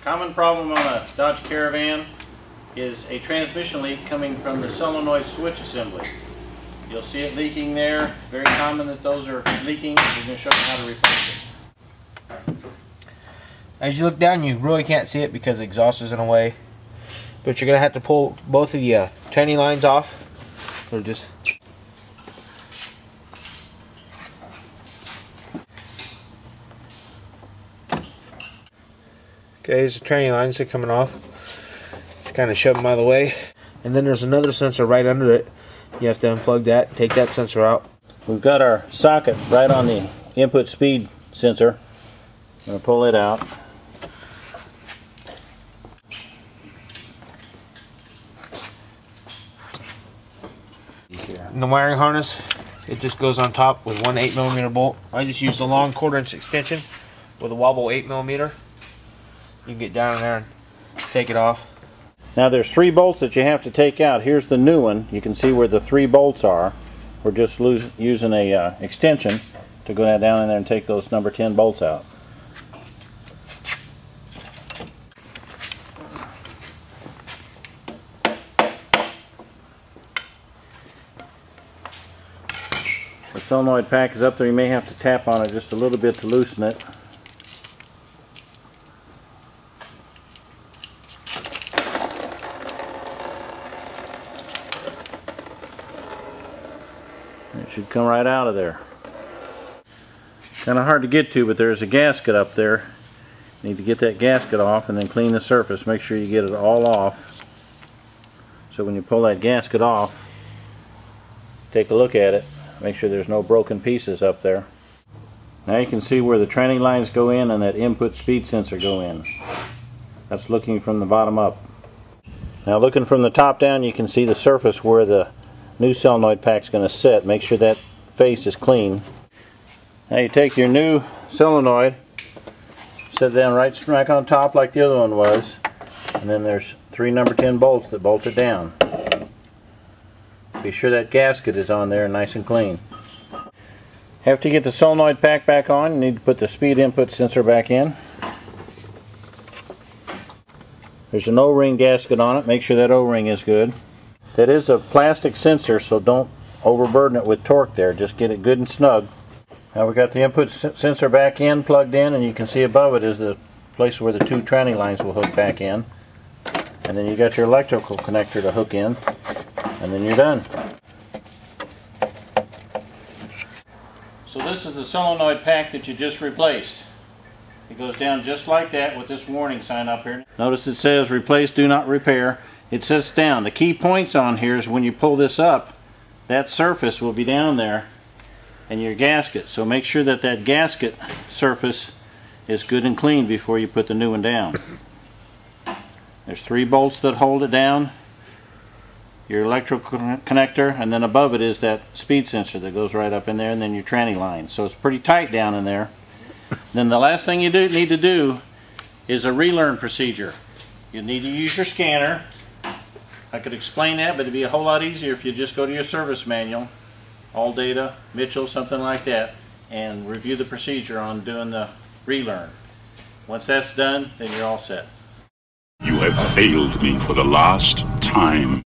Common problem on a Dodge Caravan is a transmission leak coming from the solenoid switch assembly. You'll see it leaking there. Very common that those are leaking. We're going to show you how to replace it. As you look down, you really can't see it because the exhaust is in the way. But you're going to have to pull both of the training lines off. Or just... Okay, here's the training lines that are coming off. Just kind of shove them out of the way. And then there's another sensor right under it. You have to unplug that, take that sensor out. We've got our socket right on the input speed sensor. I'm going to pull it out. And the wiring harness, it just goes on top with one 8mm bolt. I just used a long 1/4" extension with a wobble 8mm. You can get down in there and take it off. Now there's 3 bolts that you have to take out. Here's the new one. You can see where the 3 bolts are. We're just using a extension to go down in there and take those number 10 bolts out. The solenoid pack is up there. You may have to tap on it just a little bit to loosen it. It should come right out of there. Kind of hard to get to, but there's a gasket up there. You need to get that gasket off and then clean the surface. Make sure you get it all off. So when you pull that gasket off, take a look at it. Make sure there's no broken pieces up there. Now you can see where the training lines go in and that input speed sensor go in. That's looking from the bottom up. Now looking from the top down, you can see the surface where the new solenoid pack is going to sit. Make sure that face is clean. Now you take your new solenoid, set it down right smack on top like the other one was, and then there's 3 number 10 bolts that bolt it down. Be sure that gasket is on there nice and clean. After you get the solenoid pack back on, you need to put the speed input sensor back in. There's an O-ring gasket on it. Make sure that O-ring is good. That is a plastic sensor, so don't overburden it with torque there. Just get it good and snug. Now we've got the input sensor back in, plugged in, and you can see above it is the place where the 2 training lines will hook back in. And then you got your electrical connector to hook in, and then you're done. So this is the solenoid pack that you just replaced. It goes down just like that with this warning sign up here. Notice it says replace, do not repair. It sits down. The key points on here is when you pull this up, that surface will be down there and your gasket. So make sure that that gasket surface is good and clean before you put the new one down. There's 3 bolts that hold it down, your electrical connector, and then above it is that speed sensor that goes right up in there, and then your training line. So it's pretty tight down in there. Then the last thing you need to do is a relearn procedure. You need to use your scanner. I could explain that, but it'd be a whole lot easier if you just go to your service manual, All Data, Mitchell, something like that, and review the procedure on doing the relearn. Once that's done, then you're all set. You have failed me for the last time.